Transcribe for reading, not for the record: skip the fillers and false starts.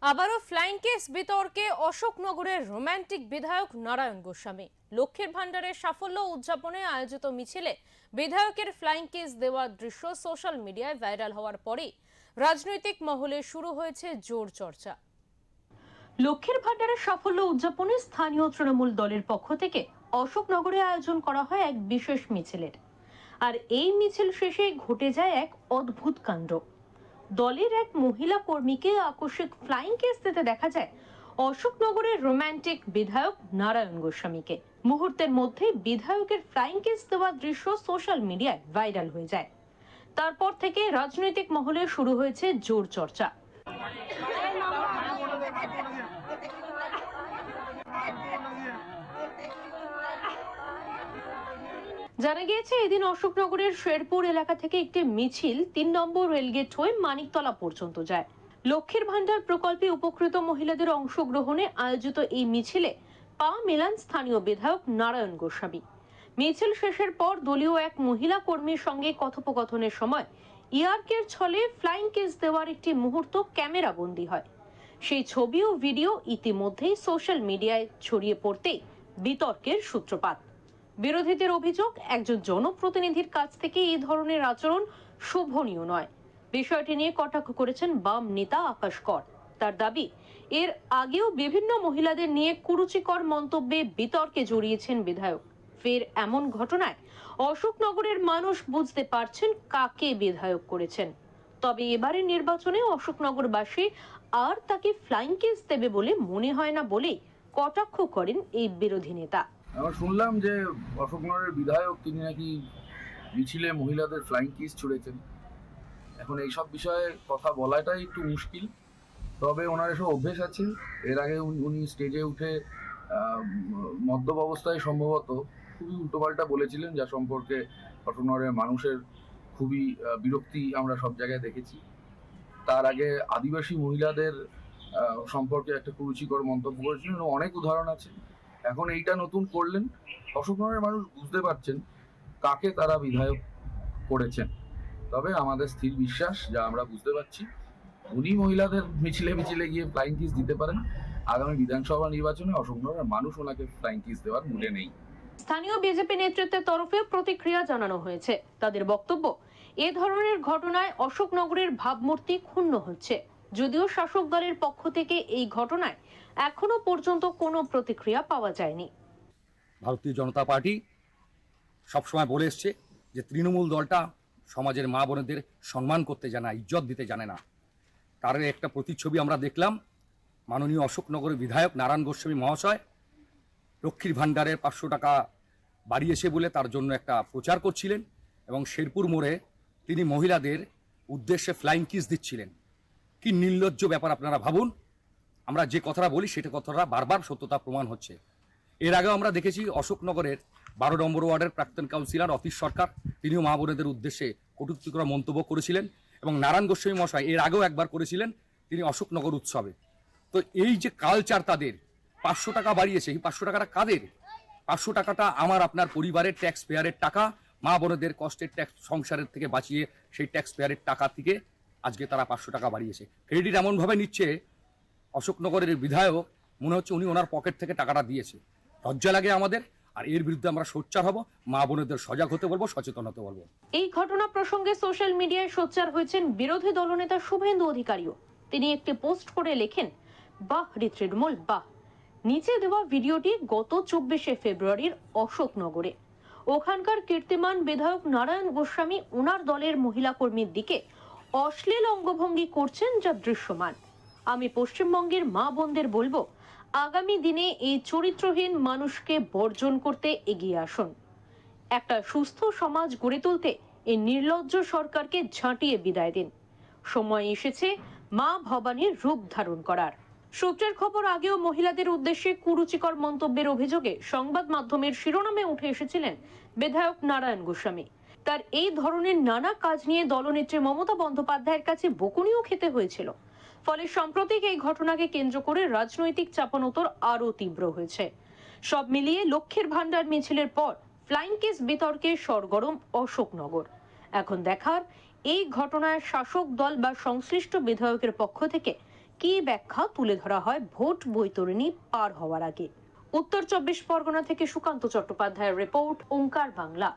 আবারও flying case বিতর্কে অশোকনগরের romantic বিধায়ক নারায়ণ গোস্বামী। লক্ষ্মীর ভান্ডারের সাফল্য উদযাপনে আয়োজিত মিছিলে বিধায়কের ফ্লাইং কেস দেওয়ার দৃশ্য সোশ্যাল মিডিয়ায় ভাইরাল হওয়ার পরেই রাজনৈতিক মহলে শুরু হয়েছে জোর চর্চা। লক্ষ্মীর ভান্ডারের সাফল্য উদযাপনে স্থানীয় তৃণমূল দলের পক্ষ থেকে অশোকনগরে আয়োজন করা হয় এক বিশেষ মিছিলের। আর এই মিছিল শেষে ঘটে যায় এক অদ্ভুত কাণ্ড। দলের এক মহিলা কর্মীকে আকস্মিক ফ্লাইং কেস দিতে দেখা যায় অশোকনগরের রোমান্টিক বিধায়ক নারায়ণ গোস্বামীকে। মুহূর্তের মধ্যে বিধায়কের ফ্লাইং কেস দেওয়ার দৃশ্য সোশ্যাল মিডিয়ায় ভাইরাল হয়ে যায়। তারপর থেকে রাজনৈতিক মহলে শুরু হয়েছে জোর চর্চা। জানা গিয়েছে এদিন অশোকনগরের শেরপুর এলাকা থেকে একটি মিছিল ৩ নম্বর রেলগেট হয়ে মানিকতলা পর্যন্ত যায়। লক্ষ্মীর ভান্ডার প্রকল্পে উপকৃত মহিলাদের অংশগ্রহণে আয়োজিত এই মিছিলে পা মেলান স্থানীয় বিধায়ক নারায়ণ গোস্বামী। মিছিল শেষের পর দলীয় এক মহিলা কর্মীর সঙ্গে কথোপকথনের সময় ইয়ার্কের ছলে ফ্লাইং কেস দেওয়ার একটি মুহূর্ত ক্যামেরা বন্দী হয়। সেই ছবি ও ভিডিও ইতিমধ্যেই সোশ্যাল মিডিয়ায় ছড়িয়ে পড়তেই বিতর্কের সূত্রপাত। বিরোধীদের অভিযোগ, একজন জনপ্রতিনিধির কাছ থেকে এই ধরনের আচরণ শোভনীয় নয়। বিষয়টি নিয়ে কটাক্ষ করেছেন বাম নেতা আকাশ কর। তার দাবি, এর আগেও বিভিন্ন মহিলাদের নিয়ে কুরুচিকর মন্তব্যে বিতর্কে জড়িয়েছেন বিধায়ক। ফের এমন ঘটনায় অশোকনগরের মানুষ বুঝতে পারছেন কাকে বিধায়ক করেছেন। তবে এবারের নির্বাচনে অশোকনগরবাসী আর তাকে ফ্লাইং কেস দেবে বলে মনে হয় না বলেই কটাক্ষ করেন এই বিরোধী নেতা। আমরা শুনলাম যে অশোকনগরের বিধায়ক তিনি নাকি মিছিলে মহিলাদের ফ্লাইং কিস ছুড়েছেন। এখন এইসব বিষয়ে কথা বলাটাই একটু মুশকিল, তবে ওনার এসব অভ্যেস আছে। এর আগে উনি স্টেজে উঠে মদ্যপ অবস্থায় সম্ভবত খুবই উল্টোপাল্টা বলেছিলেন, যা সম্পর্কে অশোকনগরের মানুষের খুবই বিরক্তি আমরা সব জায়গায় দেখেছি। তার আগে আদিবাসী মহিলাদের সম্পর্কে একটা কুরুচিকর মন্তব্য করেছিলেন, অনেক উদাহরণ আছে। এখন এইটা নতুন করলেন। অশোকনগরের মানুষ বুঝতে পারছেন কাকে তারা বিধায়ক করেছেন। তবে আমাদের স্থির বিশ্বাস, যা আমরা বুঝতে পারছি, উনি মহিলাদের মিছিলে মিছিলে গিয়ে ফ্লাইং কিস দিতে পারেন। আগামী বিধানসভা নির্বাচনে অশোকনগরের মানুষ ওনাকে ফ্লাইং কিস দেওয়ার মুডে নেই। স্থানীয় বিজেপি নেতৃত্বের তরফে প্রতিক্রিয়া জানানো হয়েছে। তাদের বক্তব্য, এ ধরনের ঘটনায় অশোকনগরের ভাবমূর্তি ক্ষুণ্ণ হচ্ছে। যদিও শাসক দলের পক্ষ থেকে এই ঘটনায় এখনো পর্যন্ত কোনো প্রতিক্রিয়া পাওয়া যায়নি। ভারতীয় জনতা পার্টি সবসময় বলে এসছে যে তৃণমূল দলটা সমাজের মা বোনেদের সম্মান করতে জানে না, ইজ্জত দিতে জানে না। তার একটা প্রতিচ্ছবি আমরা দেখলাম। মাননীয় অশোকনগরের বিধায়ক নারায়ণ গোস্বামী মহাশয় লক্ষ্মীর ভান্ডারের 500 টাকা বাড়িয়েছে বলে তার জন্য একটা প্রচার করছিলেন এবং শেরপুর মোড়ে তিনি মহিলাদের উদ্দেশ্যে ফ্লাইং কিস দিচ্ছিলেন। কি নির্লজ্জ ব্যাপার আপনারা ভাবুন। আমরা যে কথাটা বলি সেটা কথাটা বারবার সত্যতা প্রমাণ হচ্ছে। এর আগেও আমরা দেখেছি অশোকনগরের 12 নম্বর ওয়ার্ডের প্রাক্তন কাউন্সিলর অতীশ সরকার, তিনিও মা বোনেদের উদ্দেশ্যে কটূক্তিকর মন্তব্য করেছিলেন এবং নারায়ণ গোস্বামী মশাই এর আগেও একবার করেছিলেন, তিনি অশোকনগর উৎসবে। তো এই যে কালচার তাদের 500 টাকা বাড়িয়েছে, এই 500 টাকাটা কাদের? 500 টাকাটা আমার আপনার পরিবারের ট্যাক্স পেয়ারের টাকা, মা বোনেদের কষ্টের ট্যাক্স সংসারের থেকে বাঁচিয়ে সেই ট্যাক্স পেয়ারের টাকা থেকে আজকে তারা 500 টাকা বাড়িয়েছে। ক্রেডিট এমনভাবে নিচ্ছে অশোকনগরের বিধায়ক, মনে হচ্ছে উনি ওনার পকেট থেকে টাকাটা দিয়েছে। লজ্জা লাগে আমাদের। আর এর বিরুদ্ধে আমরা সোচ্চার হব, মা বোনেদের সজাগ হতে বলবো, সচেতন হতে বলবো। এই ঘটনা প্রসঙ্গে সোশ্যাল মিডিয়ায় সোচ্চার হয়েছেন বিরোধী দলনেতা শুভেন্দু অধিকারীও। তিনি একটি পোস্ট করে লেখেন, বাহ রে তৃণমূল বাহ। নিচে দেওয়া ভিডিওটি গত 24শে ফেব্রুয়ারির অশোকনগরে। ওখানকার কীর্তিমান বিধায়ক নারায়ণ গোস্বামী ওনার দলের মহিলা কর্মীর দিকে অশ্লীল অঙ্গভঙ্গি করছেন, যা দৃশ্যমান। আমি পশ্চিমবঙ্গের মা বোনদের বলবো, আগামী দিনে এই চরিত্রহীন মানুষকে বর্জন করতে এগিয়ে আসুন। একটা সুস্থ সমাজ গড়ে তুলতে এই নির্লজ্জ সরকারকে ঝাঁটিয়ে বিদায় দিন। সময় এসেছে মা ভবানীর রূপ ধারণ করার। সূত্রের খবর, আগেও মহিলাদের উদ্দেশ্যে কুরুচিকর মন্তব্যের অভিযোগে সংবাদ মাধ্যমের শিরোনামে উঠে এসেছিলেন বিধায়ক নারায়ণ গোস্বামী। তার এই ধরনের নানা কাজ নিয়ে দলনেত্রী মমতা বন্দ্যোপাধ্যায়ের কাছে বকুনিও খেতে হয়েছিল। ফলে সাম্প্রতিক এই ঘটনাকে কেন্দ্র করে রাজনৈতিক চাপানোতর আরও তীব্র হয়েছে। সব মিলিয়ে লক্ষ্মীর ভান্ডার মিছিলের পর ফ্লাইং কেস বিতর্কে সরগরম অশোকনগর। এখন দেখার, এই ঘটনায় শাসক দল বা সংশ্লিষ্ট বিধায়কের পক্ষ থেকে কি ব্যাখ্যা তুলে ধরা হয় ভোট বৈতরণী পার হওয়ার আগে? উত্তর 24 পরগনা থেকে সুকান্ত চট্টোপাধ্যায়ের রিপোর্ট, ওঙ্কার বাংলা।